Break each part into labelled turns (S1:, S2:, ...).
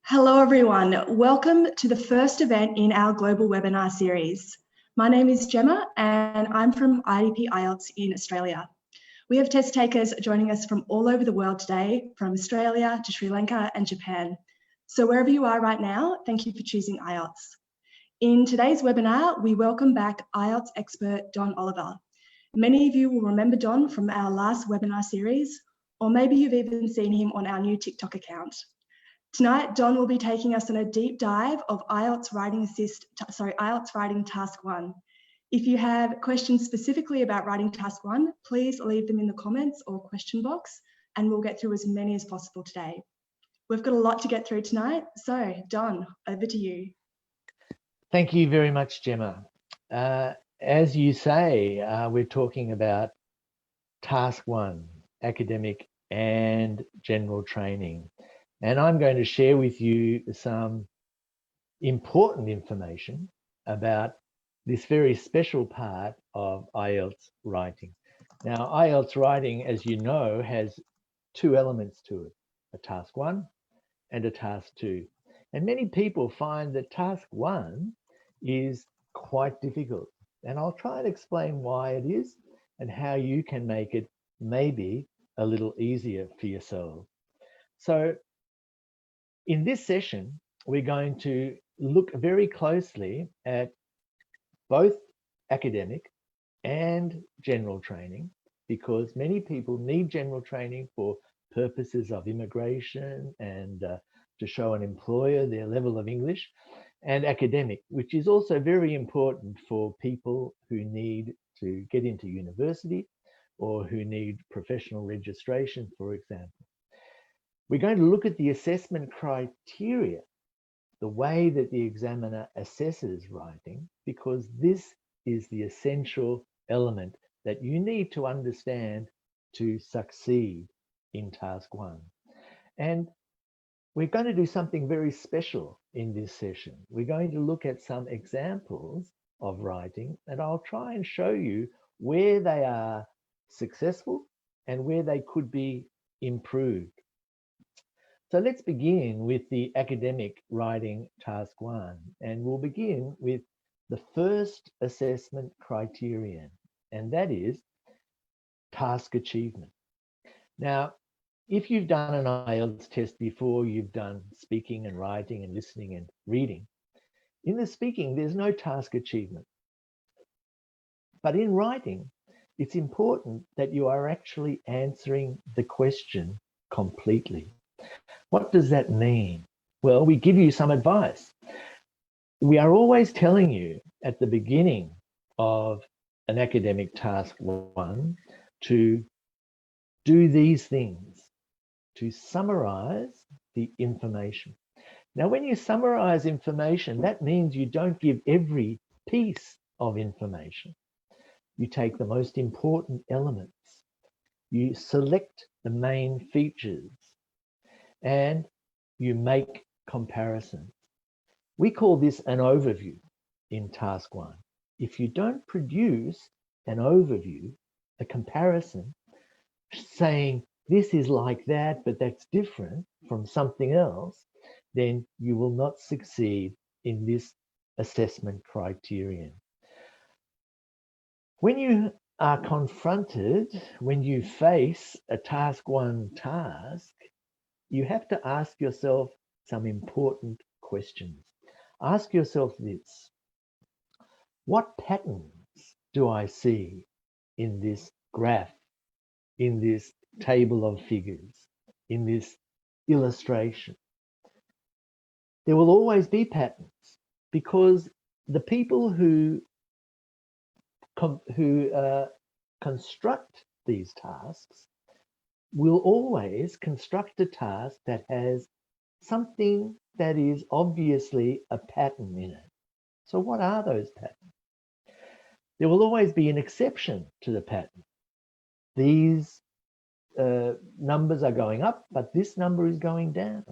S1: Hello everyone, welcome to the first event in our global webinar series. My name is Gemma and I'm from IDP IELTS in Australia. We have test takers joining us from all over the world today, from Australia to Sri Lanka and Japan. So wherever you are right now, thank you for choosing IELTS. In today's webinar, we welcome back IELTS expert Don Oliver. Many of you will remember Don from our last webinar series, or maybe you've even seen him on our new TikTok account. Tonight, Don will be taking us on a deep dive of IELTS Writing Task 1. If you have questions specifically about Writing Task 1, please leave them in the comments or question box, and we'll get through as many as possible today. We've got a lot to get through tonight, so Don, over to you.
S2: Thank you very much, Gemma. As you say, we're talking about Task 1, academic and general training. And I'm going to share with you some important information about this very special part of IELTS writing. Now, IELTS writing, as you know, has two elements to it, a Task 1 and a Task 2. And many people find that Task 1 is quite difficult. And I'll try and explain why it is and how you can make it maybe a little easier for yourself. So, in this session, we're going to look very closely at both academic and general training, because many people need general training for purposes of immigration and to show an employer their level of English, and academic, which is also very important for people who need to get into university or who need professional registration, for example. We're going to look at the assessment criteria, the way that the examiner assesses writing, because this is the essential element that you need to understand to succeed in Task 1. And we're going to do something very special in this session. We're going to look at some examples of writing, and I'll try and show you where they are successful and where they could be improved. So let's begin with the academic writing Task 1, and we'll begin with the first assessment criterion, and that is task achievement. Now, if you've done an IELTS test before, you've done speaking and writing and listening and reading. In the speaking, there's no task achievement. But in writing, it's important that you are actually answering the question completely. What does that mean? Well, we give you some advice. We are always telling you at the beginning of an academic Task 1 to do these things, to summarize the information. Now, when you summarize information, that means you don't give every piece of information. You take the most important elements. You select the main features, and you make comparisons. We call this an overview in Task 1. If you don't produce an overview, a comparison, saying this is like that, but that's different from something else, then you will not succeed in this assessment criterion. When you are confronted, when you face a Task 1 task, you have to ask yourself some important questions. Ask yourself this: what patterns do I see in this graph, in this table of figures, in this illustration? There will always be patterns, because the people who construct these tasks will always construct a task that has something that is obviously a pattern in it. So what are those patterns? There will always be an exception to the pattern. These numbers are going up, but this number is going down.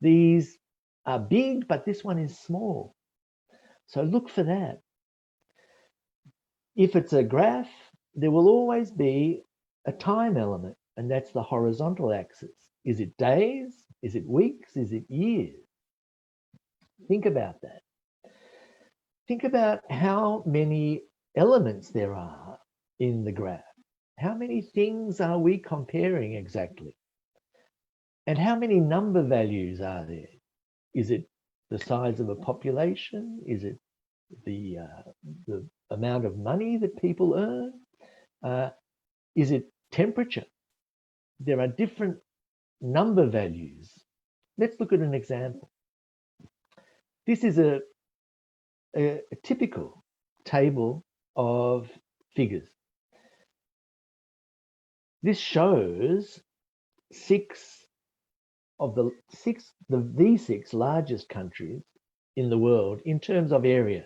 S2: These are big, but this one is small. So look for that. If it's a graph, there will always be a time element, and that's the horizontal axis. Is it days? Is it weeks? Is it years? Think about that. Think about how many elements there are in the graph. How many things are we comparing exactly? And how many number values are there? Is it the size of a population? Is it the amount of money that people earn? Is it temperature? There are different number values. Let's look at an example. This is a typical table of figures. This shows the six largest countries in the world in terms of area.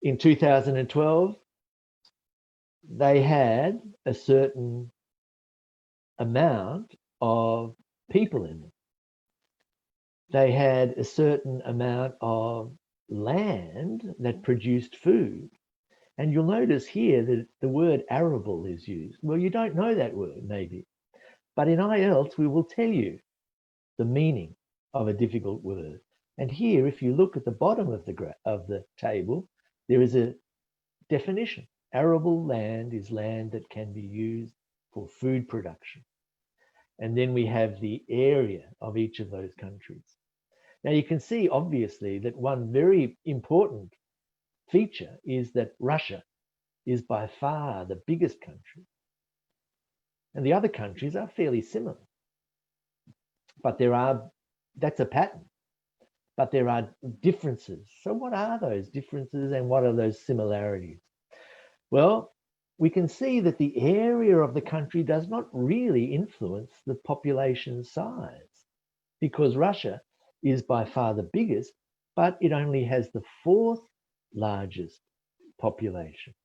S2: In 2012, they had a certain amount of people in them. They had a certain amount of land that produced food. And you'll notice here that the word arable is used. Well, you don't know that word, maybe. But in IELTS, we will tell you the meaning of a difficult word. And here, if you look at the bottom of the table, there is a definition. Arable land is land that can be used for food production. And then we have the area of each of those countries. Now you can see obviously that one very important feature is that Russia is by far the biggest country. And the other countries are fairly similar. But that's a pattern. But there are differences. So what are those differences and what are those similarities? Well, we can see that the area of the country does not really influence the population size, because Russia is by far the biggest, but it only has the fourth largest population.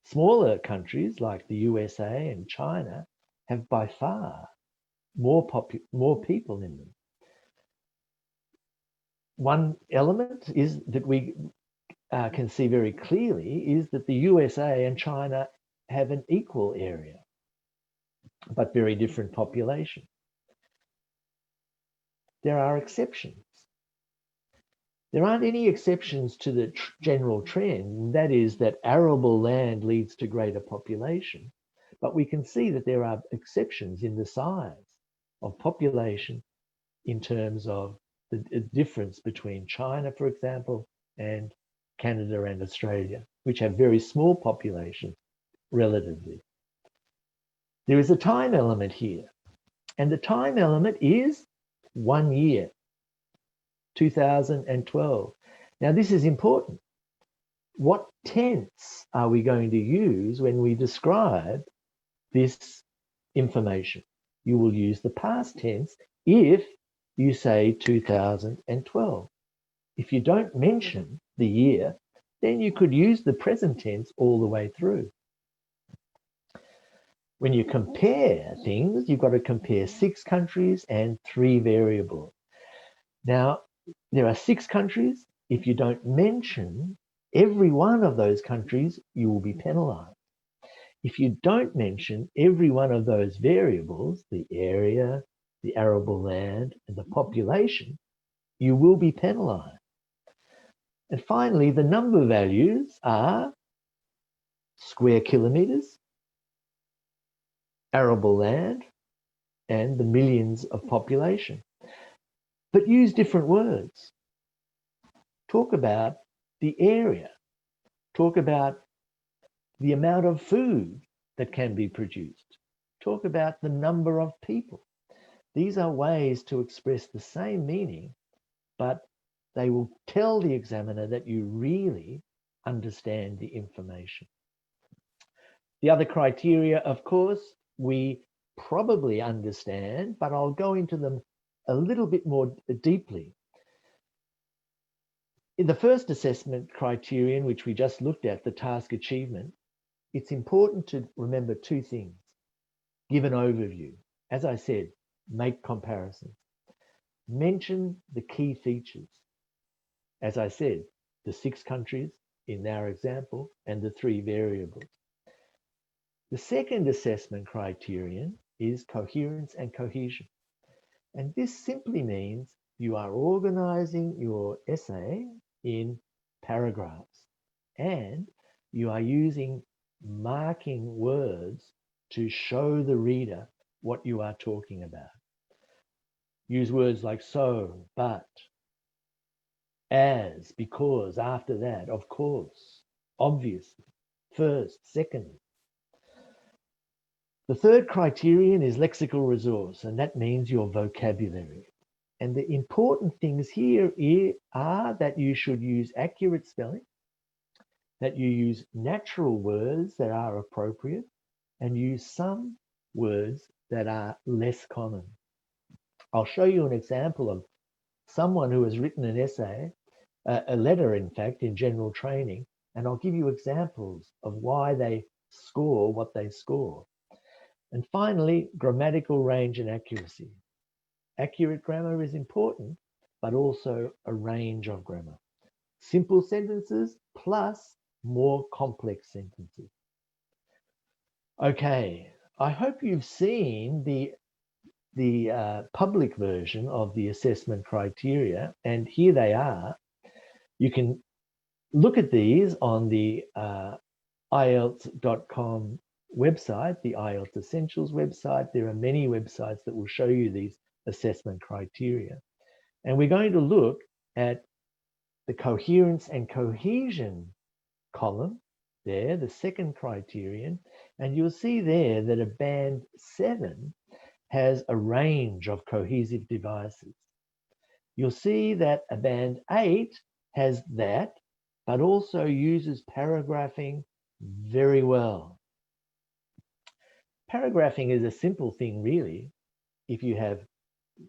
S2: Smaller countries like the USA and China have by far more people in them. One element is that we can see very clearly is that the USA and China have an equal area, but very different population. There are exceptions. There aren't any exceptions to the general trend, that is that arable land leads to greater population, but we can see that there are exceptions in the size of population in terms of the difference between China, for example, and Canada and Australia, which have very small populations relatively. There is a time element here, and the time element is 1 year, 2012. Now, this is important. What tense are we going to use when we describe this information? You will use the past tense if you say 2012. If you don't mention the year, then you could use the present tense all the way through. When you compare things, you've got to compare 6 countries and 3 variables. Now, there are 6 countries. If you don't mention every one of those countries, you will be penalized. If you don't mention every one of those variables, the area, the arable land, and the population, you will be penalized. And finally, the number values are square kilometers, arable land, and the millions of population. But use different words. Talk about the area. Talk about the amount of food that can be produced. Talk about the number of people. These are ways to express the same meaning, but they will tell the examiner that you really understand the information. The other criteria, of course, we probably understand, but I'll go into them a little bit more deeply. In the first assessment criterion, which we just looked at, the task achievement, it's important to remember 2 things. Give an overview. As I said, make comparisons. Mention the key features. As I said, the 6 countries in our example and the 3 variables. The second assessment criterion is coherence and cohesion. And this simply means you are organizing your essay in paragraphs, and you are using marking words to show the reader what you are talking about. Use words like so, but, as, because, after that, of course, obviously, first, second. The third criterion is lexical resource, and that means your vocabulary. And the important things here are that you should use accurate spelling, that you use natural words that are appropriate, and use some words that are less common. I'll show you an example of someone who has written an essay, a letter, in fact, in general training, and I'll give you examples of why they score what they score. And finally, grammatical range and accuracy. Accurate grammar is important, but also a range of grammar. Simple sentences plus more complex sentences. Okay, I hope you've seen the public version of the assessment criteria, and here they are. You can look at these on the IELTS.com website, the IELTS Essentials website. There are many websites that will show you these assessment criteria. And we're going to look at the coherence and cohesion column there, the second criterion, and you'll see there that a band 7 has a range of cohesive devices. You'll see that a band 8 has that, but also uses paragraphing very well. Paragraphing is a simple thing, really. If you have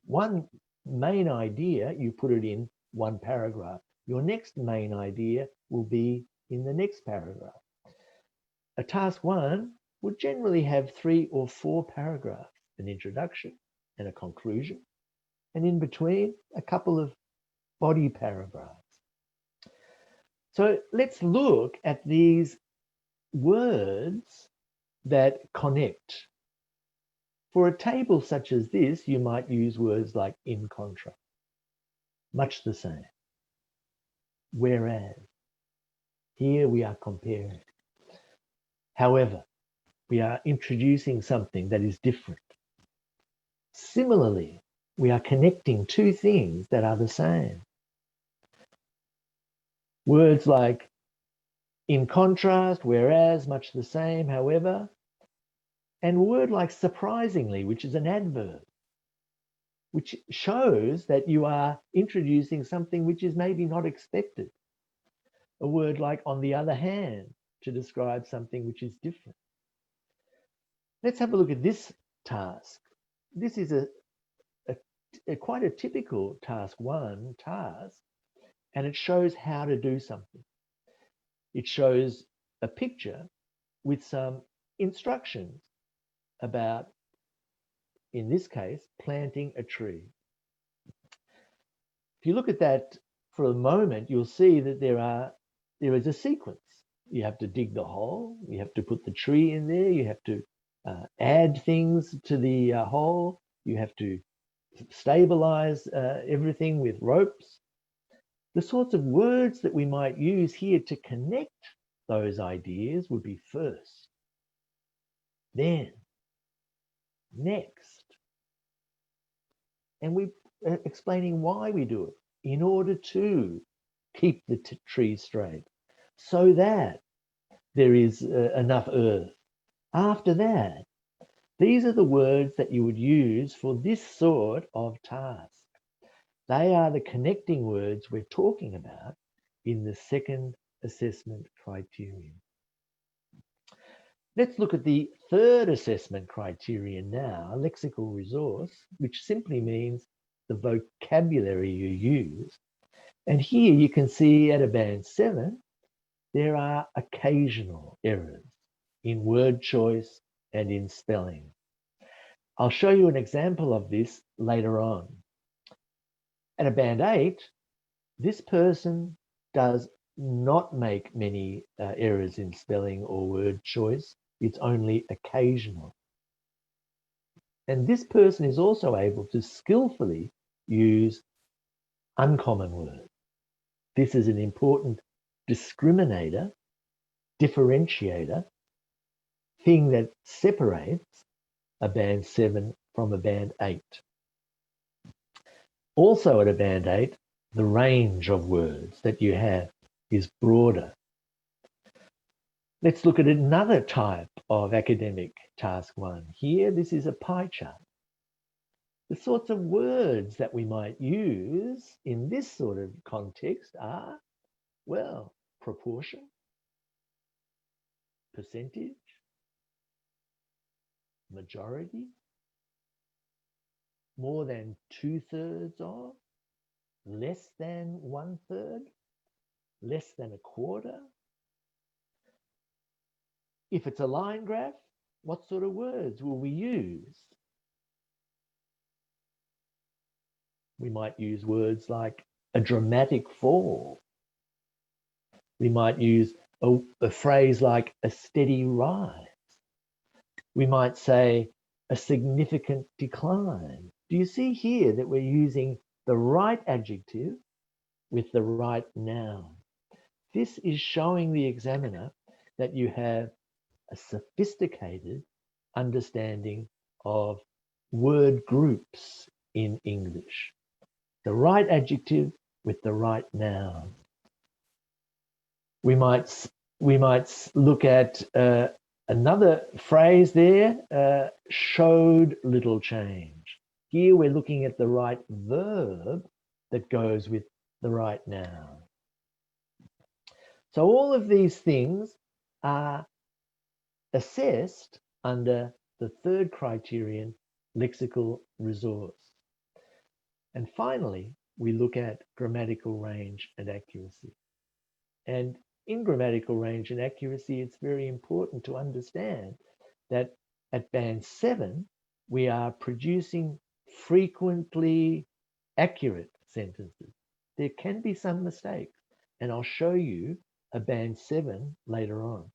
S2: one main idea, you put it in one paragraph. Your next main idea will be in the next paragraph. A task 1 would generally have 3 or 4 paragraphs, an introduction and a conclusion, and in between a couple of body paragraphs. So let's look at these words that connect. For a table such as this, you might use words like in contrast, much the same, whereas. Here we are comparing. However, we are introducing something that is different. Similarly, we are connecting two things that are the same. Words like in contrast, whereas, much the same, however, and a word like surprisingly, which is an adverb, which shows that you are introducing something which is maybe not expected. A word like on the other hand, to describe something which is different. Let's have a look at this task. This is quite a typical task 1 task, and it shows how to do something. It shows a picture with some instructions about, in this case, planting a tree. If you look at that for a moment, you'll see that there is a sequence. You have to dig the hole, you have to put the tree in there, you have to add things to the hole, you have to stabilize everything with ropes. The sorts of words that we might use here to connect those ideas would be first, then, next. And we're explaining why we do it, in order to keep the tree straight, so that there is enough earth. After that, these are the words that you would use for this sort of task. They are the connecting words we're talking about in the second assessment criterion. Let's look at the third assessment criterion now, lexical resource, which simply means the vocabulary you use. And here you can see at a band 7, there are occasional errors in word choice and in spelling. I'll show you an example of this later on. At a band 8, this person does not make many errors in spelling or word choice. It's only occasional. And this person is also able to skillfully use uncommon words. This is an important discriminator, differentiator, thing that separates a band 7 from a band 8. Also at a band 8, the range of words that you have is broader. Let's look at another type of academic task 1. Here, this is a pie chart. The sorts of words that we might use in this sort of context are, well, proportion, percentage, majority, more than 2/3 of, less than 1/3, less than a quarter. If it's a line graph, what sort of words will we use? We might use words like a dramatic fall. We might use a phrase like a steady rise. We might say a significant decline. Do you see here that we're using the right adjective with the right noun? This is showing the examiner that you have a sophisticated understanding of word groups in English. The right adjective with the right noun. We might look at another phrase there, showed little change. Here we're looking at the right verb that goes with the right noun. So all of these things are assessed under the third criterion, lexical resource. And finally, we look at grammatical range and accuracy. And in grammatical range and accuracy, it's very important to understand that at band 7, we are producing frequently accurate sentences. There can be some mistakes, and I'll show you a band 7 later on.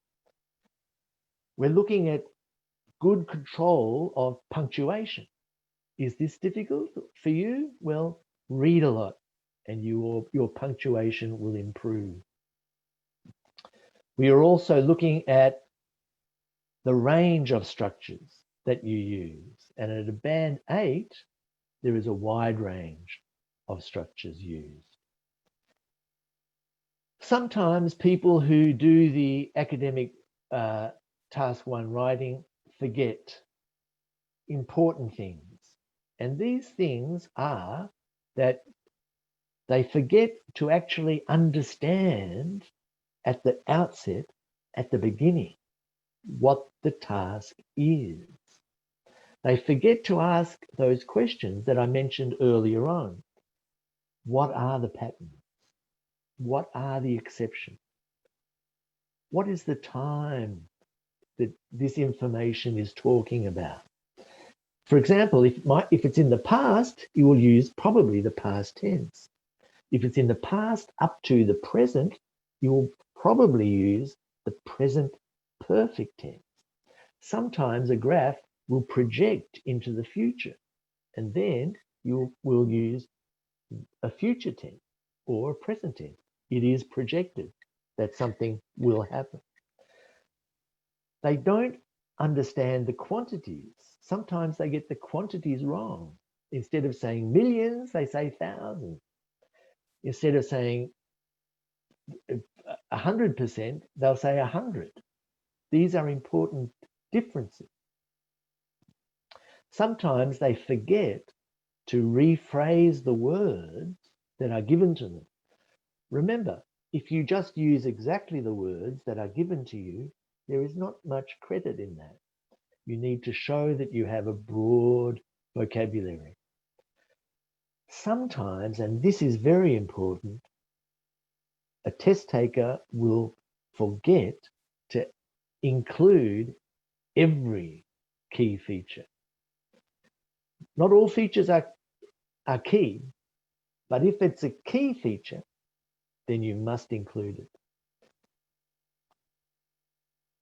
S2: We're looking at good control of punctuation. Is this difficult for you? Well, read a lot and your punctuation will improve. We are also looking at the range of structures that you use. And at a band 8, there is a wide range of structures used. Sometimes people who do the academic task 1 writing forget important things. And these things are that they forget to actually understand at the outset, at the beginning, what the task is. They forget to ask those questions that I mentioned earlier on. What are the patterns? What are the exceptions? What is the time that this information is talking about? For example, if it's in the past, you will use probably the past tense. If it's in the past up to the present, you will probably use the present perfect tense. Sometimes a graph will project into the future, and then you will use a future tense or a present tense. It is projected that something will happen. They don't understand the quantities. Sometimes they get the quantities wrong. Instead of saying millions, they say thousands. Instead of saying 100%, they'll say 100. These are important differences. Sometimes they forget to rephrase the words that are given to them. Remember, if you just use exactly the words that are given to you, there is not much credit in that. You need to show that you have a broad vocabulary. Sometimes, and this is very important, a test taker will forget to include every key feature. Not all features are key, but if it's a key feature, then you must include it.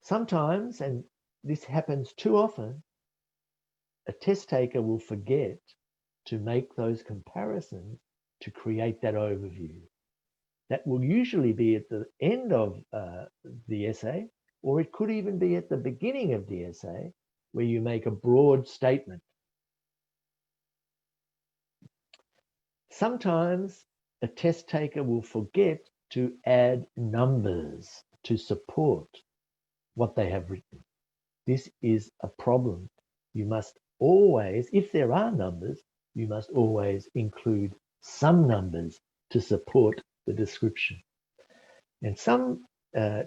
S2: Sometimes, and this happens too often, a test taker will forget to make those comparisons to create that overview. That will usually be at the end of the essay, or it could even be at the beginning of the essay, where you make a broad statement. Sometimes a test taker will forget to add numbers to support what they have written. This is a problem. You must always, if there are numbers, you must always include some numbers to support the description. And some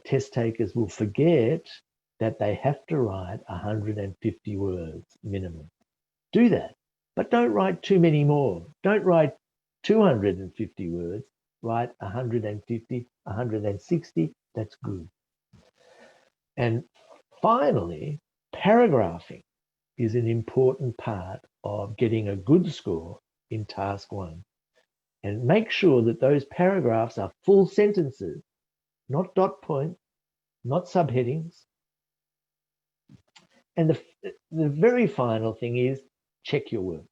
S2: test takers will forget that they have to write 150 words minimum. Do that, but don't write too many more. Don't write 250 words, write 150, 160, that's good. And finally, paragraphing is an important part of getting a good score in task 1. And make sure that those paragraphs are full sentences, not dot points, not subheadings. And the very final thing is check your work.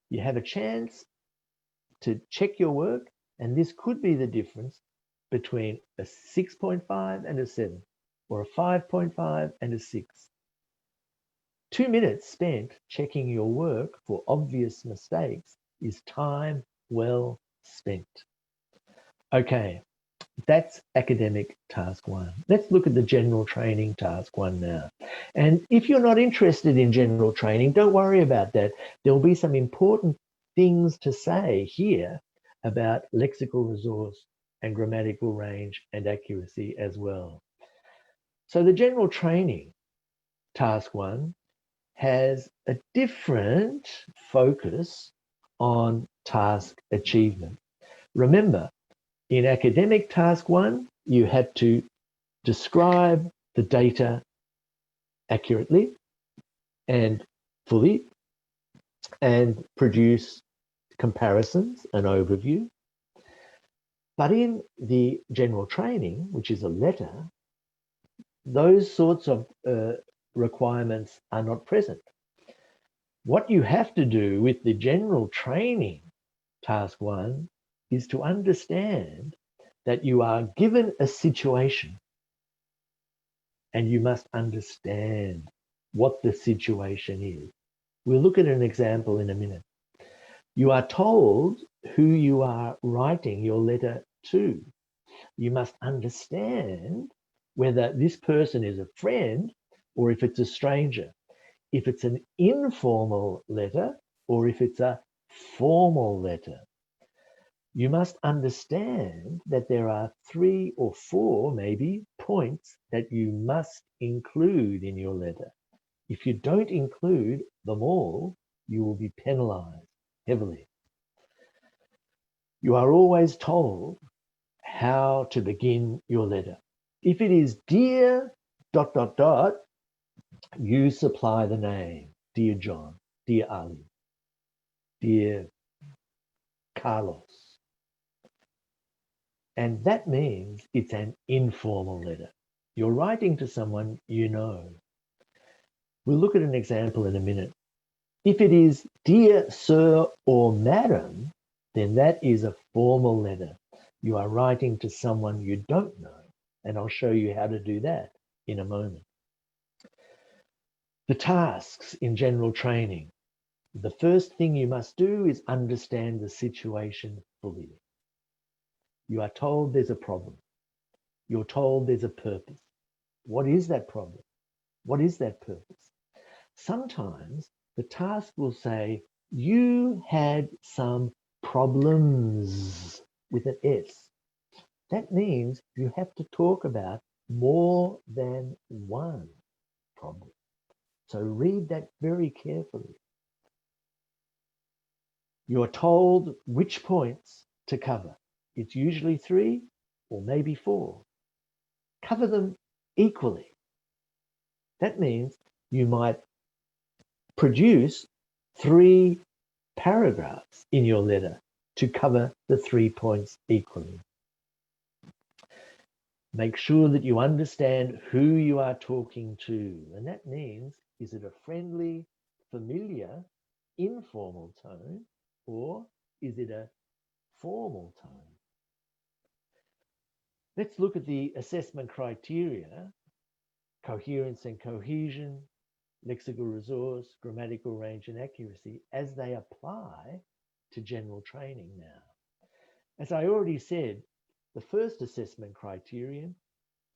S2: You have a chance to check your work, and this could be the difference between a 6.5 and a 7, or a 5.5 and a 6. 2 minutes spent checking your work for obvious mistakes is time well spent. Okay, that's academic task 1. Let's look at the general training task 1 now. And if you're not interested in general training, don't worry about that. There'll be some important things to say here about lexical resource and grammatical range and accuracy as well. So the general training task 1 has a different focus on task achievement. Remember, in academic task 1, you had to describe the data accurately and fully and produce comparisons and overview. But in the general training, which is a letter, those sorts of requirements are not present. What you have to do with the general training task 1 is to understand that you are given a situation and you must understand what the situation is. We'll look at an example in a minute. You are told who you are writing your letter to. You must understand whether this person is a friend or if it's a stranger, if it's an informal letter or if it's a formal letter. You must understand that there are 3 or 4, maybe, points that you must include in your letter. If you don't include them all, you will be penalized heavily. You are always told how to begin your letter. If it is dear ... you supply the name. Dear John, dear Ali, dear Carlos. And that means it's an informal letter. You're writing to someone you know. We'll look at an example in a minute. If it is dear sir or madam, then that is a formal letter. You are writing to someone you don't know, and I'll show you how to do that in a moment. The tasks in general training. The first thing you must do is understand the situation fully. You are told there's a problem. You're told there's a purpose. What is that problem? What is that purpose? Sometimes the task will say, you had some problems with an S. That means you have to talk about more than one problem. So read that very carefully. You're told which points to cover. It's usually 3 or maybe 4. Cover them equally. That means you might produce 3 paragraphs in your letter to cover the 3 points equally. Make sure that you understand who you are talking to. And that means, is it a friendly, familiar, informal tone, or is it a formal tone? Let's look at the assessment criteria: coherence and cohesion, lexical resource, grammatical range and accuracy, as they apply to general training now. As I already said, the first assessment criterion,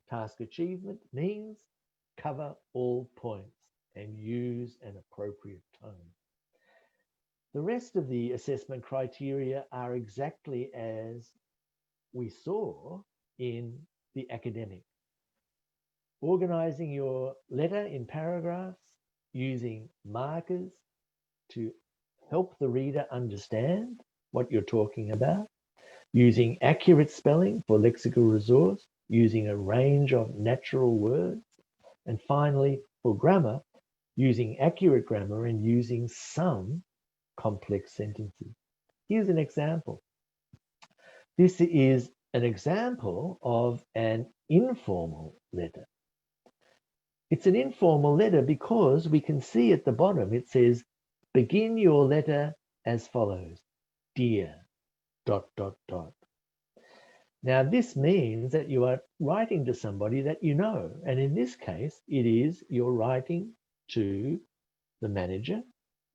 S2: task achievement, means cover all points and use an appropriate tone. The rest of the assessment criteria are exactly as we saw in the academic. Organizing your letter in paragraphs, using markers to help the reader understand what you're talking about, using accurate spelling for lexical resource, using a range of natural words, and finally, for grammar, using accurate grammar and using some complex sentences. Here's an example. This is an example of an informal letter. It's an informal letter because we can see at the bottom it says, begin your letter as follows, dear, ... Now this means that you are writing to somebody that you know, and in this case it is you're writing to the manager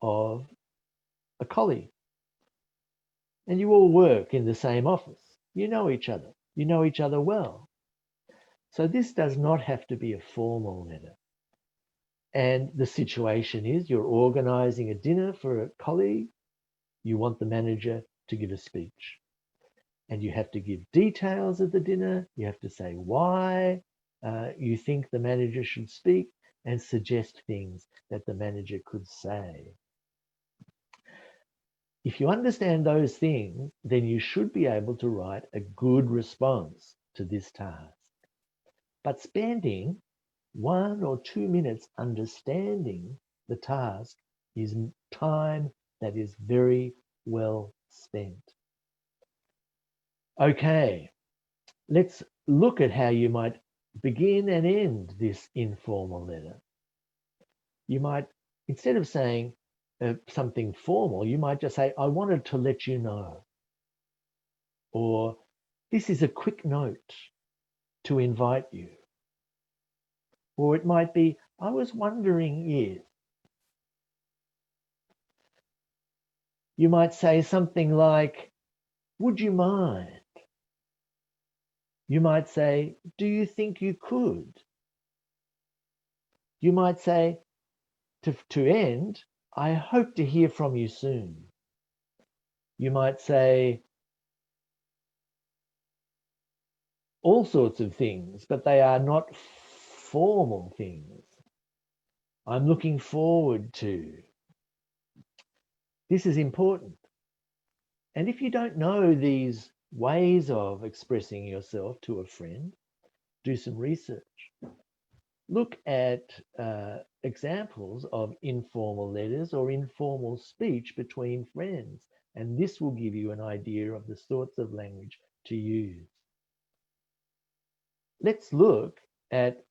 S2: of a colleague. And you all work in the same office. You know each other well. So this does not have to be a formal letter. And the situation is you're organizing a dinner for a colleague. You want the manager to give a speech. And you have to give details of the dinner. You have to say why you think the manager should speak and suggest things that the manager could say. If you understand those things, then you should be able to write a good response to this task. But spending 1 or 2 minutes understanding the task is time that is very well spent. Okay, let's look at how you might begin and end this informal letter. You might, instead of saying something formal, you might just say, I wanted to let you know. Or, this is a quick note to invite you. Or it might be, I was wondering if. You might say something like, would you mind? You might say, do you think you could? You might say, to end, I hope to hear from you soon. You might say all sorts of things, but they are not formal things. I'm looking forward to. This is important. And if you don't know these ways of expressing yourself to a friend, do some research. Look at examples of informal letters or informal speech between friends, and this will give you an idea of the sorts of language to use. Let's look at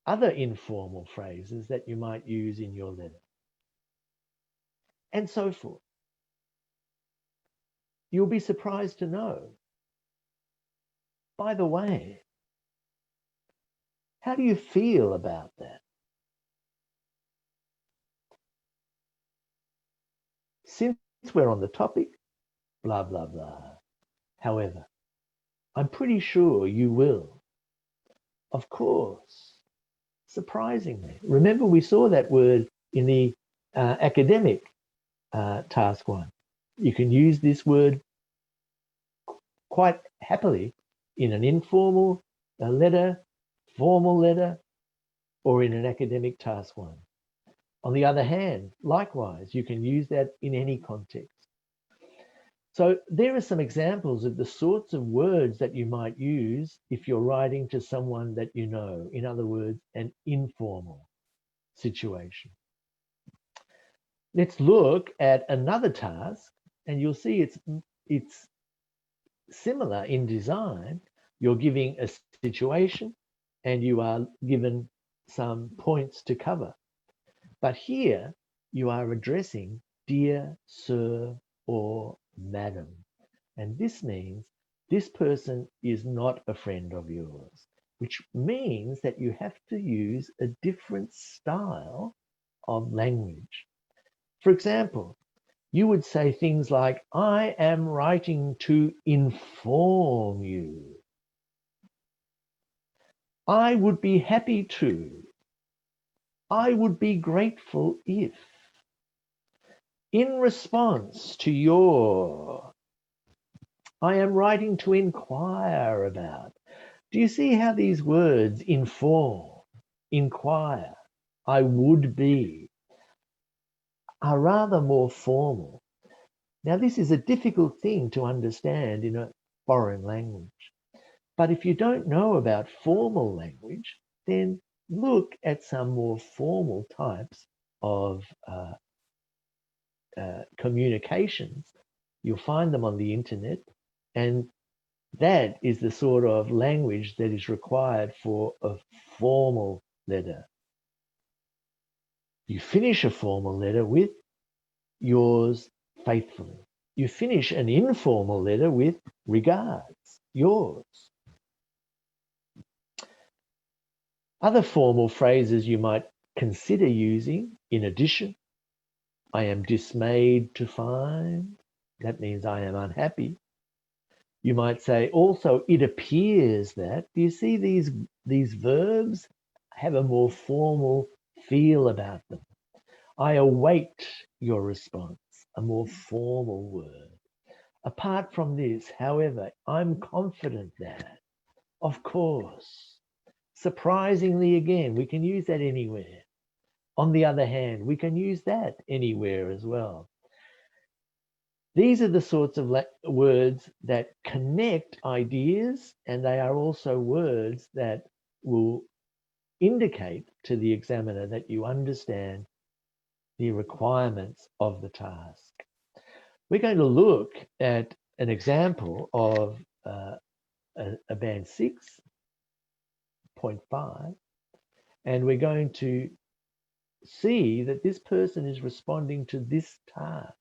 S2: other informal phrases that you might use in your letter, and so forth. You'll be surprised to know. By the way, how do you feel about that? Since we're on the topic, blah, blah, blah. However, I'm pretty sure you will. Of course, surprisingly. Remember, we saw that word in the academic task 1. You can use this word quite happily in an informal letter, formal letter, or in an academic task 1. On the other hand, likewise, you can use that in any context. So there are some examples of the sorts of words that you might use if you're writing to someone that you know. In other words, an informal situation. Let's look at another task, and you'll see it's similar in design. You're giving a situation and you are given some points to cover. But here you are addressing dear sir or madam. And this means this person is not a friend of yours, which means that you have to use a different style of language. For example, you would say things like, I am writing to inform you. I would be happy to. I would be grateful if. In response to your, I am writing to inquire about. Do you see how these words inform, inquire, I would be, are rather more formal? Now, this is a difficult thing to understand in a foreign language. But if you don't know about formal language, then look at some more formal types of communications. You'll find them on the internet, and that is the sort of language that is required for a formal letter. You finish a formal letter with yours faithfully. You finish an informal letter with regards, yours. Other formal phrases you might consider using in addition: I am dismayed to find. That means I am unhappy. You might say also, it appears that. Do you see these verbs have a more formal feel about them? I await your response, a more formal word. Apart from this, however, I'm confident that, of course, surprisingly, again, we can use that anywhere. On the other hand, we can use that anywhere as well. These are the sorts of words that connect ideas, and they are also words that will indicate to the examiner that you understand the requirements of the task. We're going to look at an example of a band 6.5, and we're going to see that this person is responding to this task.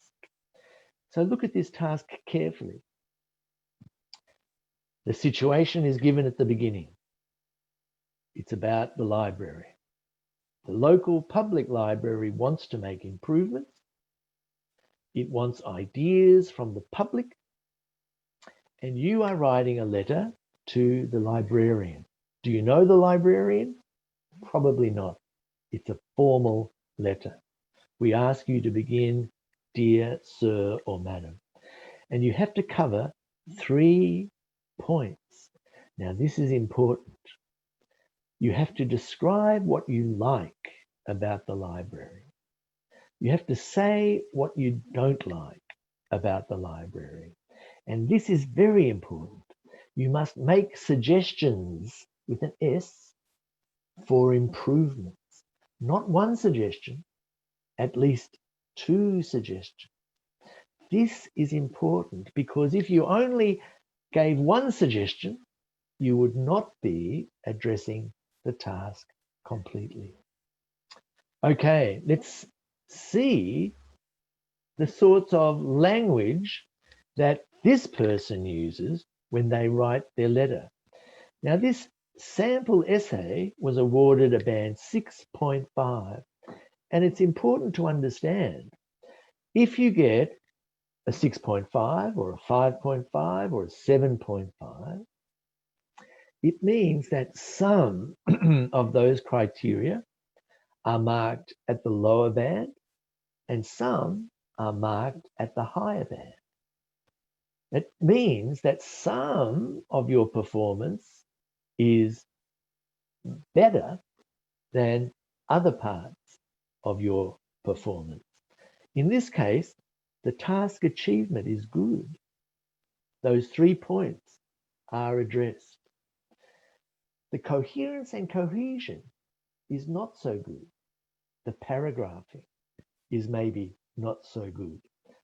S2: So look at this task carefully. The situation is given at the beginning. It's about the library. The local public library wants to make improvements. It wants ideas from the public. And you are writing a letter to the librarian. Do you know the librarian? Probably not. It's a formal letter. We ask you to begin, dear sir or madam. And you have to cover 3 points. Now, this is important. You have to describe what you like about the library. You have to say what you don't like about the library. And this is very important. You must make suggestions with an S for improvements. Not one suggestion, at least 2 suggestions. This is important because if you only gave 1 suggestion, you would not be addressing the task completely. Okay, let's see the sorts of language that this person uses when they write their letter. Now, this sample essay was awarded a band 6.5, and it's important to understand if you get a 6.5 or a 5.5 or a 7.5, it means that some of those criteria are marked at the lower band and some are marked at the higher band. It means that some of your performance is better than other parts of your performance. In this case, the task achievement is good. Those 3 points are addressed. The coherence and cohesion is not so good. The paragraphing is maybe not so good.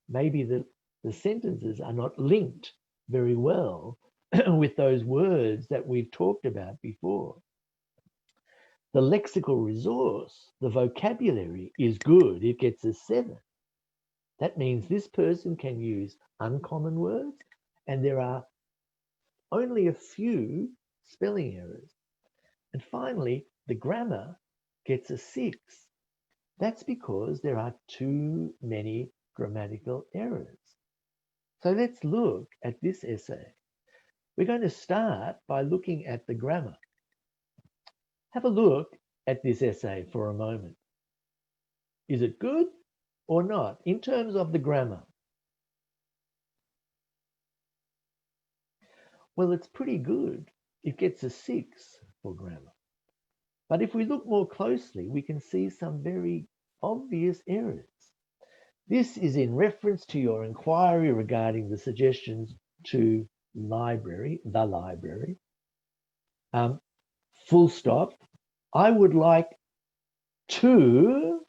S2: Maybe the sentences are not linked very well with those words that we've talked about before. The lexical resource, the vocabulary is good. It gets a 7. That means this person can use uncommon words, and there are only a few spelling errors. And finally, the grammar gets a 6. That's because there are too many grammatical errors. So let's look at this essay. We're going to start by looking at the grammar. Have a look at this essay for a moment. Is it good or not in terms of the grammar? Well, it's pretty good. It gets a 6 for grammar. But if we look more closely, we can see some very obvious errors. This is in reference to your inquiry regarding the suggestions to library, the library. Full stop. I would like to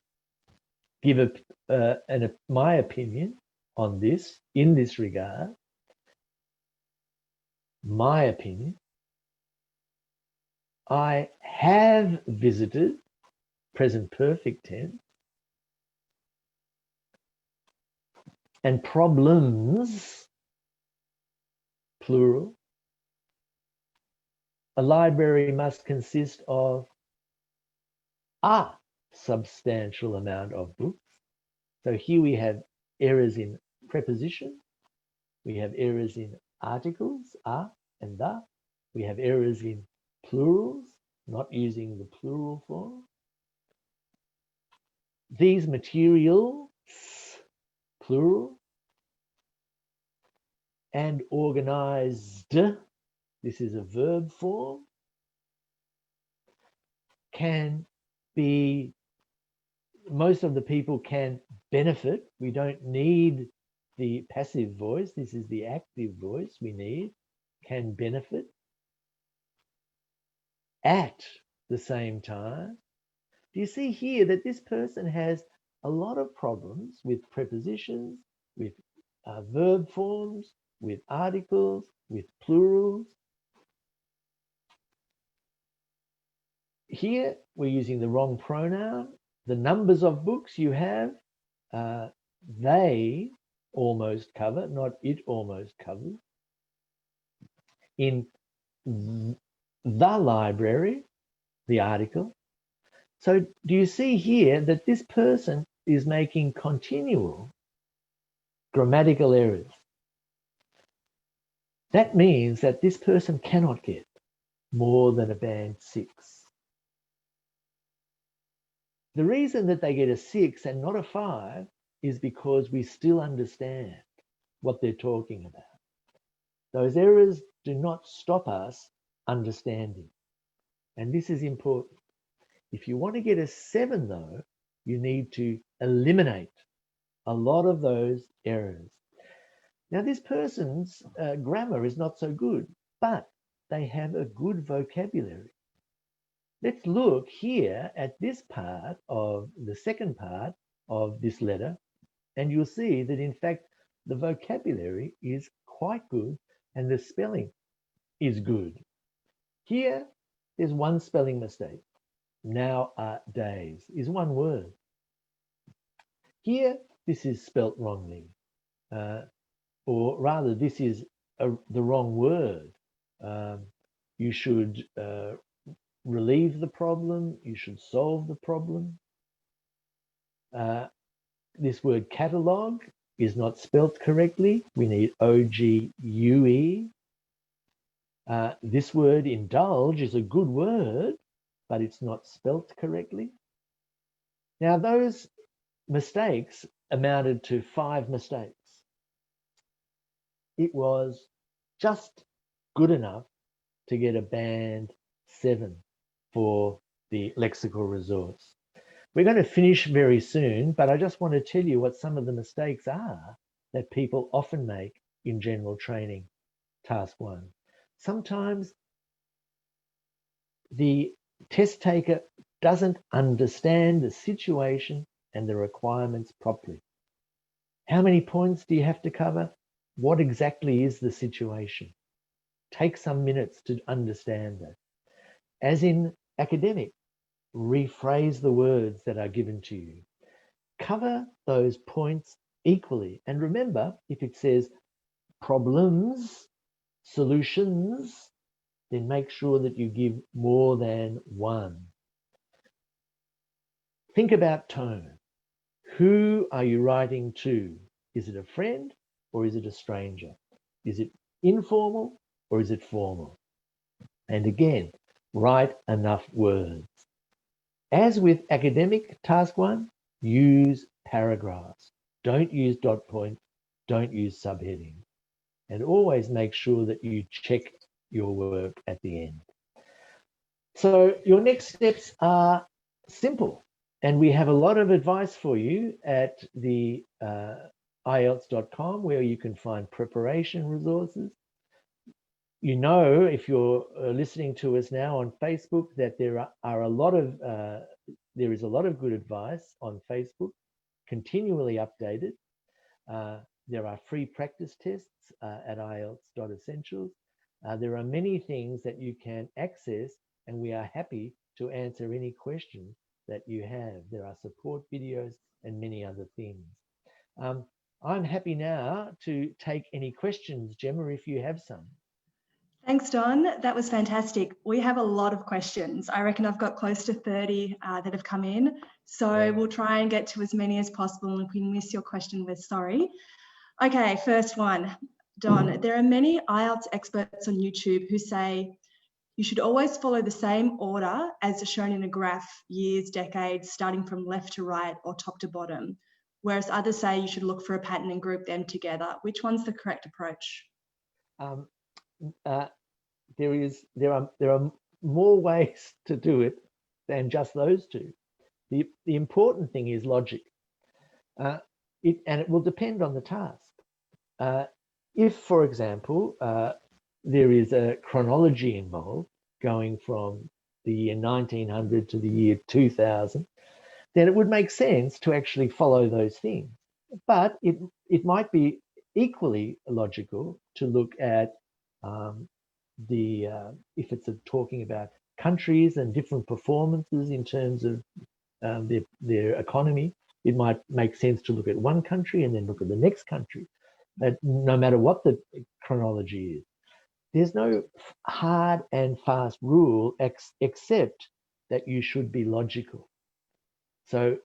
S2: give my opinion on this in this regard. My opinion. I have visited, present perfect tense, and problems, plural. A library must consist of a substantial amount of books. So here we have errors in preposition. We have errors in articles, a and the. We have errors in plurals, not using the plural form. These materials, plural, and organized, this is a verb form, can be, most of the people can benefit. We don't need the passive voice. This is the active voice we need, can benefit. At the same time, do you see here that this person has a lot of problems with prepositions, with verb forms, with articles, with plurals? Here we're using the wrong pronoun. The numbers of books you have, they almost cover, not it almost covers. In the library, the article. So do you see here that this person is making continual grammatical errors? That means that this person cannot get more than a band 6. The reason that they get a 6 and not a 5 is because we still understand what they're talking about. Those errors do not stop us understanding. And this is important. If you want to get a 7 though, you need to eliminate a lot of those errors. Now this person's grammar is not so good, but they have a good vocabulary. Let's look here at this part of the second part of this letter, and you'll see that in fact the vocabulary is quite good and the spelling is good. Here, there's one spelling mistake. Nowadays is one word. Here, this is spelt wrongly, or rather, this is the wrong word. You should relieve the problem. You should solve the problem. This word catalogue is not spelt correctly. We need O-G-U-E. This word indulge is a good word, but it's not spelt correctly. Now, those mistakes amounted to 5 mistakes. It was just good enough to get a band 7 for the lexical resource. We're going to finish very soon, but I just want to tell you what some of the mistakes are that people often make in general training, task 1. Sometimes the test taker doesn't understand the situation and the requirements properly. How many points do you have to cover? What exactly is the situation? Take some minutes to understand that. As in academic, rephrase the words that are given to you. Cover those points equally. And remember, if it says problems, solutions, then make sure that you give more than one. Think about tone. Who are you writing to? Is it a friend or is it a stranger? Is it informal or is it formal? And again, write enough words. As with academic task 1, use paragraphs. Don't use dot points. Don't use subheadings. And always make sure that you check your work at the end. So your next steps are simple. And we have a lot of advice for you at the IELTS.com, where you can find preparation resources. You know, if you're listening to us now on Facebook, that there is a lot of good advice on Facebook, continually updated. There are free practice tests at IELTS.essentials. There are many things that you can access, and we are happy to answer any questions that you have. There are support videos and many other things. I'm happy now to take any questions, Gemma, if you have some.
S1: Thanks, Don. That was fantastic. We have a lot of questions. I reckon I've got close to 30 that have come in. So we'll try and get to as many as possible. And if we miss your question, we're sorry. Okay, first one. Don, there are many IELTS experts on YouTube who say you should always follow the same order as shown in a graph, years, decades, starting from left to right or top to bottom, whereas others say you should look for a pattern and group them together. Which one's the correct approach?
S2: There are more ways to do it than just those two. The important thing is logic, and it will depend on the task. If, for example, there is a chronology involved, going from the year 1900 to the year 2000, then it would make sense to actually follow those things. But it might be equally logical to look at if it's talking about countries and different performances in terms of their economy, it might make sense to look at one country and then look at the next country, no matter what the chronology is. There's no hard and fast rule except that you should be logical. So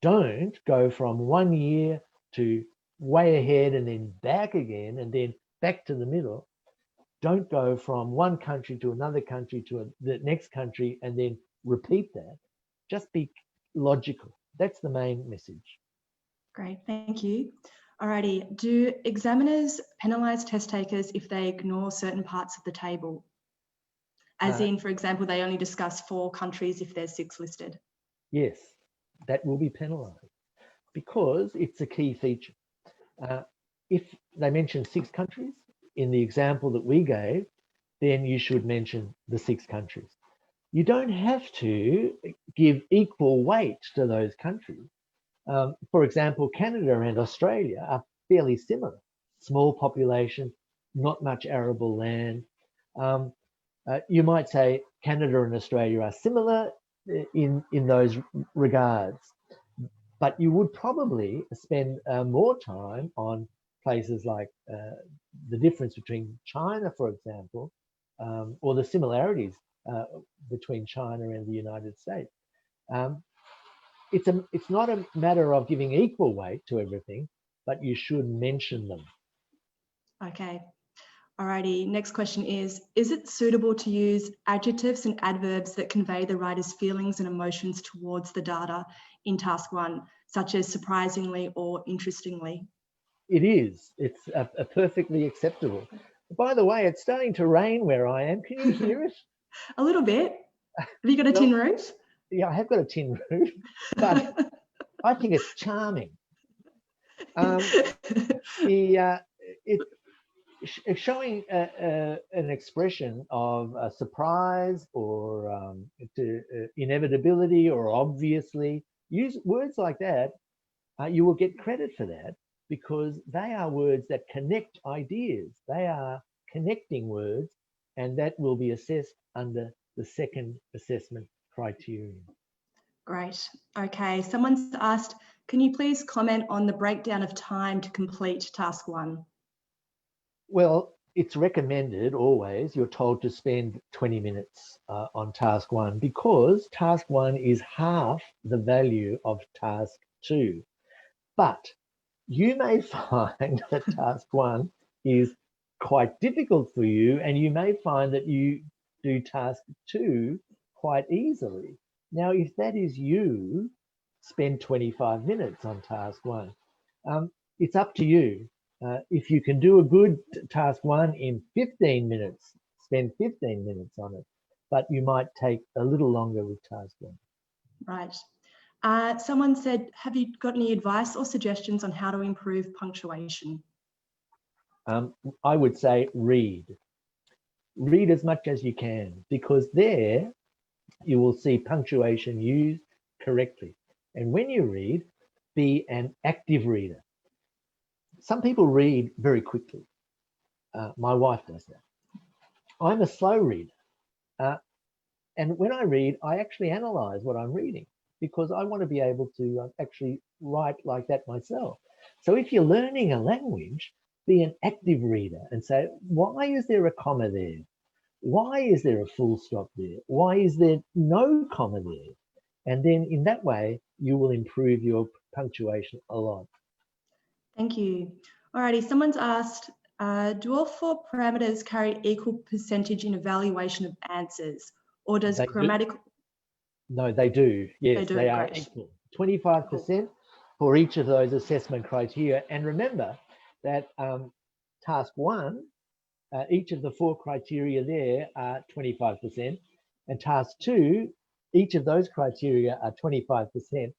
S2: don't go from 1 year to way ahead and then back again and then back to the middle. Don't go from one country to another country to the next country and then repeat that. Just be logical. That's the main message.
S1: Great, thank you. Alrighty, do examiners penalise test takers if they ignore certain parts of the table? As in, for example, they only discuss 4 countries if there's 6 listed?
S2: Yes, that will be penalised because it's a key feature. If they mention 6 countries in the example that we gave, then you should mention the 6 countries. You don't have to give equal weight to those countries. For example, Canada and Australia are fairly similar. Small population, not much arable land. You might say Canada and Australia are similar in those regards, but you would probably spend more time on places like the difference between China, for example, or the similarities between China and the United States. It's not a matter of giving equal weight to everything, but you should mention them.
S1: Okay. Alrighty, next question is it suitable to use adjectives and adverbs that convey the writer's feelings and emotions towards the data in task 1, such as surprisingly or interestingly?
S2: It is. It's a perfectly acceptable. By the way, it's starting to rain where I am. Can you hear it?
S1: A little bit. Have you got a tin roof?
S2: Yeah, I have got a tin roof, but I think it's charming. It's showing an expression of surprise or inevitability or obviously. Use words like that. You will get credit for that because they are words that connect ideas. They are connecting words, and that will be assessed under the second assessment criterion.
S1: Great. Okay, someone's asked, can you please comment on the breakdown of time to complete task 1?
S2: Well, it's recommended always, you're told to spend 20 minutes on task 1 because task 1 is half the value of task 2. But you may find that task 1 is quite difficult for you, and you may find that you do task 2 quite easily. Now, if that is you, spend 25 minutes on task 1. It's up to you. If you can do a good task 1 in 15 minutes, spend 15 minutes on it, but you might take a little longer with task 1.
S1: Right. Someone said, have you got any advice or suggestions on how to improve punctuation?
S2: I would say read. Read as much as you can, because there you will see punctuation used correctly. And when you read, be an active reader. Some people read very quickly. My wife does that. I'm a slow reader. And when I read, I actually analyze what I'm reading because I want to be able to actually write like that myself. So if you're learning a language, be an active reader and say, why is there a comma there? Why is there a full stop there? Why is there no comma there? And then in that way, you will improve your punctuation a lot.
S1: Thank you. Alrighty, someone's asked, do all 4 parameters carry equal percentage in evaluation of answers? Or does
S2: They
S1: grammatical...
S2: No, they do. Yes,
S1: do,
S2: they are
S1: great.
S2: equal. 25% for each of those assessment criteria. And remember that task 1, each of the 4 criteria there are 25%. And task 2, each of those criteria are 25%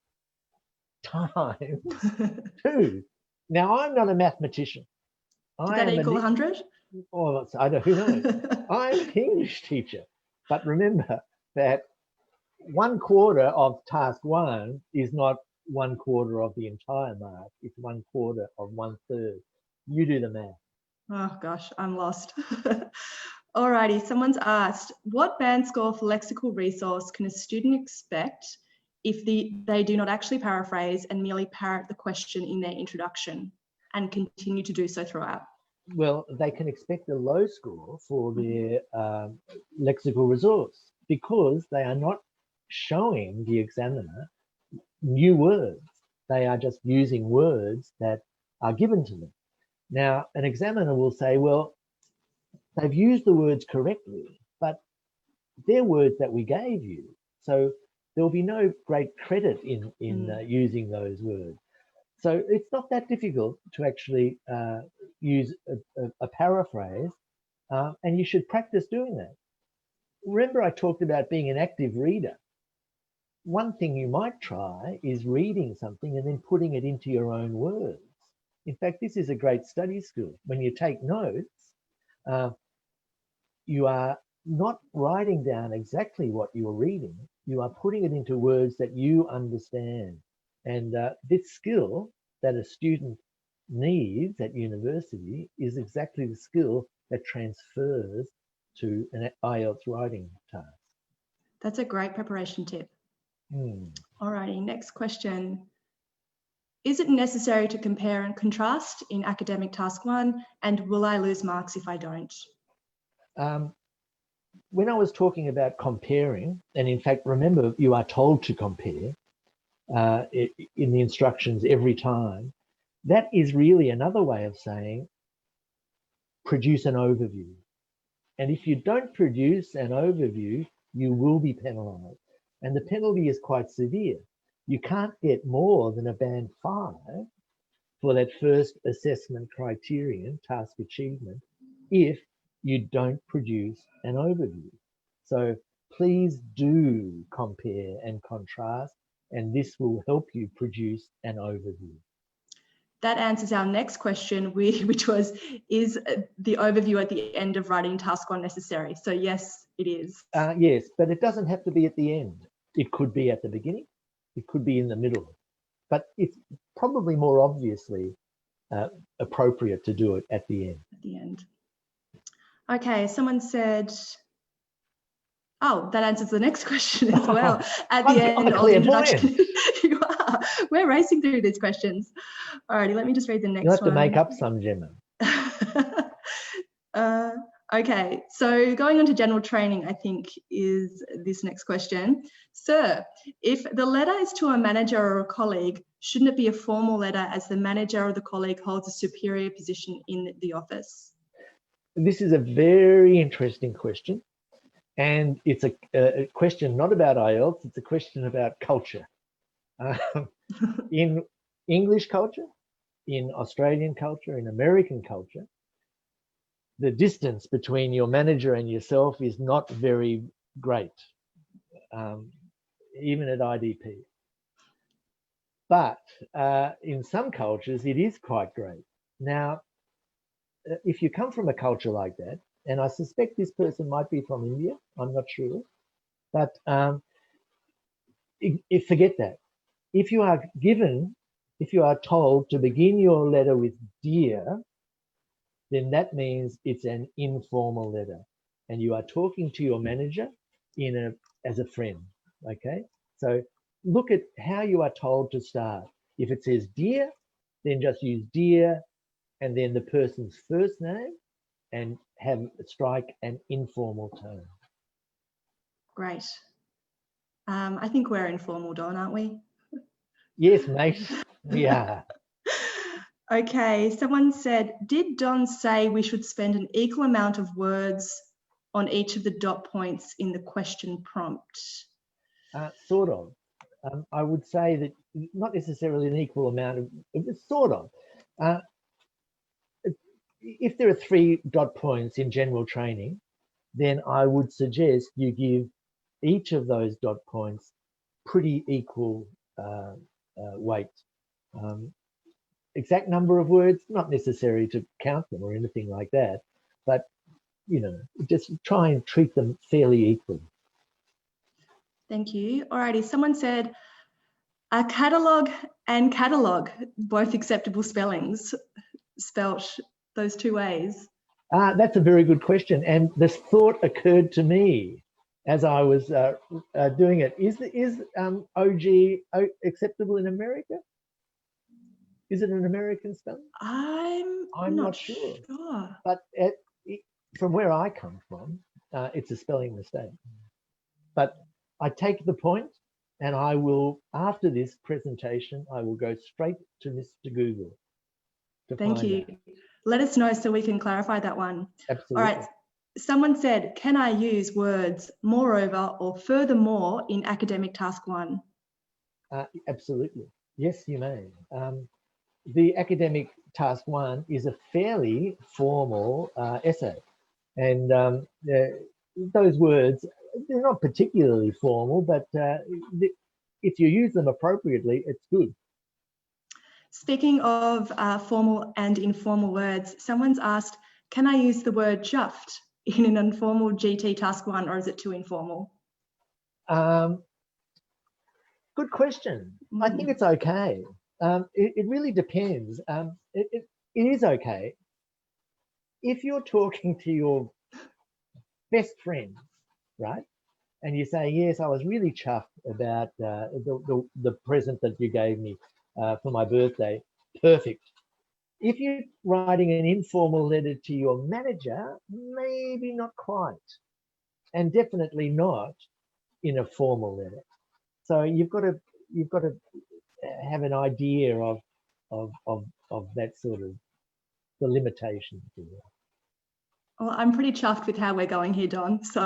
S2: times 2. Now, I'm not a mathematician.
S1: Did that equal 100?
S2: Oh, I don't know. I'm an English teacher. But remember that 1/4 of task 1 is not 1/4 of the entire mark. It's 1/4 of 1/3. You do the math.
S1: Oh gosh, I'm lost. Alrighty, someone's asked, what band score for lexical resource can a student expect if they do not actually paraphrase and merely parrot the question in their introduction and continue to do so throughout?
S2: Well, they can expect a low score for their lexical resource because they are not showing the examiner new words. They are just using words that are given to them. Now, an examiner will say, well, they've used the words correctly, but they're words that we gave you. So there will be no great credit in using those words. So it's not that difficult to actually use a paraphrase, and you should practice doing that. Remember, I talked about being an active reader. One thing you might try is reading something and then putting it into your own words. In fact, this is a great study skill. When you take notes, you are not writing down exactly what you're reading. You are putting it into words that you understand. And this skill that a student needs at university is exactly the skill that transfers to an IELTS writing task.
S1: That's a great preparation tip. Alrighty, next question. Is it necessary to compare and contrast in academic task 1, and will I lose marks if I don't?
S2: When I was talking about comparing, and in fact, remember, you are told to compare in the instructions every time, that is really another way of saying produce an overview. And if you don't produce an overview, you will be penalised. And the penalty is quite severe. You can't get more than a band 5 for that first assessment criterion, task achievement, if you don't produce an overview. So please do compare and contrast, and this will help you produce an overview.
S1: That answers our next question, which was, is the overview at the end of writing task 1 necessary? So yes, it is.
S2: Yes, but it doesn't have to be at the end. It could be at the beginning. It could be in the middle. But it's probably more obviously appropriate to do it at the end.
S1: At the end. Okay, someone said, Oh, that answers the next question as well. At the
S2: I'm
S1: end
S2: a
S1: of the introduction,
S2: clairvoyant.
S1: you are. We're racing through these questions. Alrighty, let me just read the next
S2: You'll have
S1: one.
S2: to make up some, Gemma.
S1: Okay, so going on to general training, I think is this next question. Sir, if the letter is to a manager or a colleague, shouldn't it be a formal letter as the manager or the colleague holds a superior position in the office? This
S2: is a very interesting question. And it's a question not about IELTS, it's a question about culture. In English culture, in Australian culture, in American culture, the distance between your manager and yourself is not very great, even at IDP. But in some cultures, it is quite great. Now, if you come from a culture like that, and I suspect this person might be from India, I'm not sure, but forget that. If you are told to begin your letter with dear, then that means it's an informal letter and you are talking to your manager as a friend, okay? So look at how you are told to start. If it says dear, then just use dear and then the person's first name and strike an informal tone.
S1: Great. I think we're informal, Don, aren't we?
S2: Yes, mate, we are.
S1: Okay, someone said, did Don say we should spend an equal amount of words on each of the dot points in the question prompt?
S2: Sort of. I would say that not necessarily an equal amount of, sort of. If there are 3 dot points in general training, then I would suggest you give each of those dot points pretty equal weight. Exact number of words, not necessary to count them or anything like that, but just try and treat them fairly equally.
S1: Thank you. Alrighty, someone said a catalogue and catalogue, both acceptable spellings, spelt those 2 ways.
S2: That's a very good question, and this thought occurred to me as I was doing it. Is OG acceptable in America? Is it an American spelling? I'm not sure. But from where I come from, it's a spelling mistake. But I take the point, and I will, after this presentation, I will go straight to Mr. Google.
S1: Thank you. Let us know so we can clarify that one.
S2: Absolutely.
S1: All right. Someone said, can I use words moreover or furthermore in academic task 1?
S2: Absolutely. Yes, you may. The academic task 1 is a fairly formal essay. And those words, they're not particularly formal, but if you use them appropriately, it's good.
S1: Speaking of formal and informal words, someone's asked, can I use the word chuffed in an informal GT task 1, or is it too informal?
S2: Good question. I think it's okay. It really depends. It is okay. If you're talking to your best friend, right? And you say, yes, I was really chuffed about the present that you gave me for my birthday. Perfect. If you're writing an informal letter to your manager, maybe not quite. And definitely not in a formal letter. So you've got to have an idea of that sort of the limitations.
S1: Well, I'm pretty chuffed with how we're going here, Don. So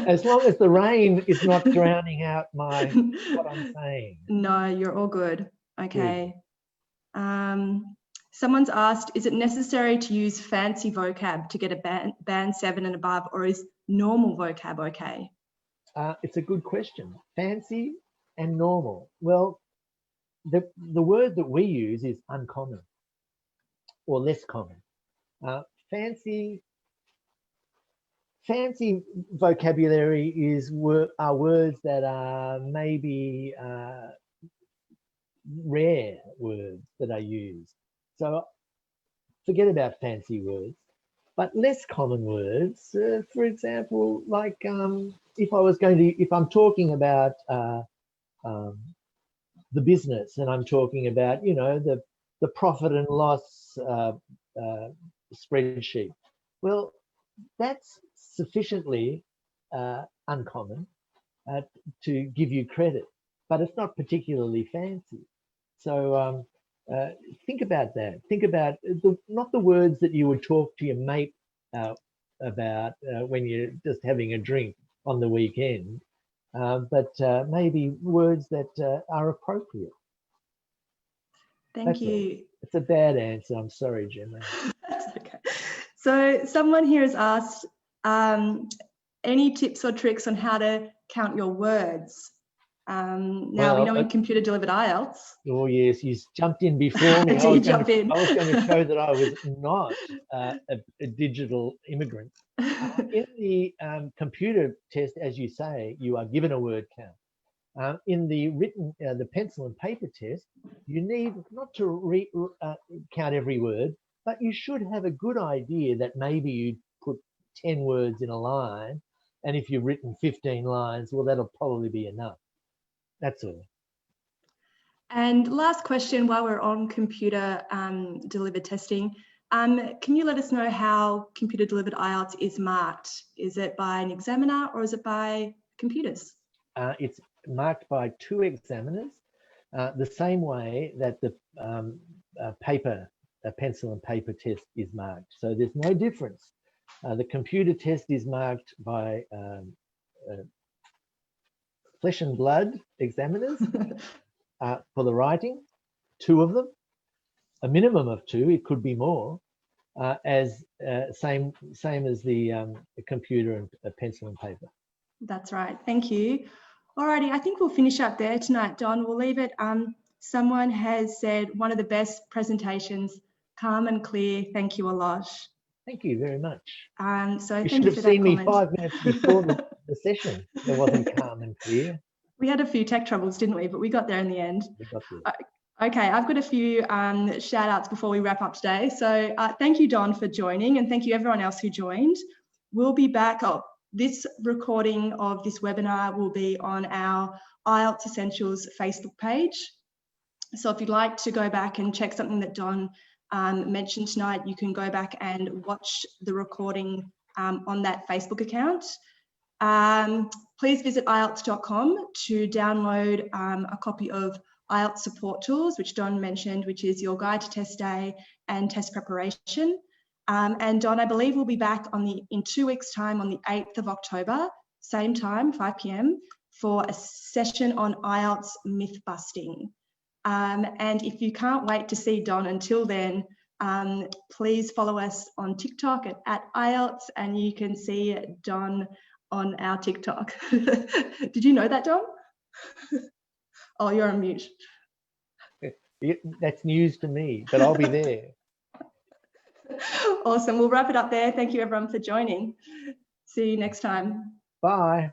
S2: as long as the rain is not drowning out what I'm saying.
S1: No, you're all good. Okay. Good. Someone's asked, is it necessary to use fancy vocab to get a band 7 and above, or is normal vocab okay?
S2: It's a good question. Fancy and normal. Well, the word that we use is uncommon or less common. Fancy vocabulary are words that are maybe rare words that are used. So forget about fancy words, but less common words, for example, like if I'm talking about the business, and I'm talking about, you know, the profit and loss spreadsheet, well, that's sufficiently uncommon to give you credit, but it's not particularly fancy. So think about that. Think about not the words that you would talk to your mate about when you're just having a drink on the weekend, but maybe words that are appropriate.
S1: Thank you.
S2: It's a bad answer. I'm sorry, Gemma.
S1: That's okay. So someone here has asked, any tips or tricks on how to count your words? Now, well, we know in computer delivered IELTS.
S2: Oh yes, you jumped in before me.
S1: I was going
S2: to show that I was not a digital immigrant. In the computer test, as you say, you are given a word count. In the written, the pencil and paper test, you need not to count every word, but you should have a good idea that maybe you put 10 words in a line, and if you've written 15 lines, well, that'll probably be enough. That's all.
S1: And last question, while we're on computer delivered testing, can you let us know how computer delivered IELTS is marked? Is it by an examiner or is it by computers?
S2: It's marked by 2 examiners, the same way that the pencil and paper test is marked. So there's no difference. The computer test is marked by flesh and blood examiners for the writing, 2 of them, a minimum of 2, it could be more, as same as the computer and pencil and paper.
S1: That's right, thank you. Alrighty, I think we'll finish up there tonight, Don. We'll leave it. Someone has said one of the best presentations, calm and clear. Thank you a lot.
S2: Thank you very much.
S1: So
S2: you should have seen me 5 minutes before the session. It wasn't calm and clear.
S1: We had a few tech troubles, didn't we? But we got there in the end.
S2: We got there.
S1: Okay, I've got a few shout outs before we wrap up today. So thank you, Don, for joining, and thank you everyone else who joined. We'll be back. This recording of this webinar will be on our IELTS Essentials Facebook page. So if you'd like to go back and check something that Don mentioned tonight, you can go back and watch the recording on that Facebook account. Please visit IELTS.com to download a copy of IELTS support tools, which Don mentioned, which is your guide to test day and test preparation. And Don, I believe we'll be back in 2 weeks' time on the 8th of October, same time, 5 p.m, for a session on IELTS myth busting. And if you can't wait to see Don until then, please follow us on TikTok at IELTS, and you can see Don on our TikTok. Did you know that, Don? Oh, you're on mute.
S2: That's news to me, but I'll be there.
S1: Awesome. We'll wrap it up there. Thank you, everyone, for joining. See you next time.
S2: Bye.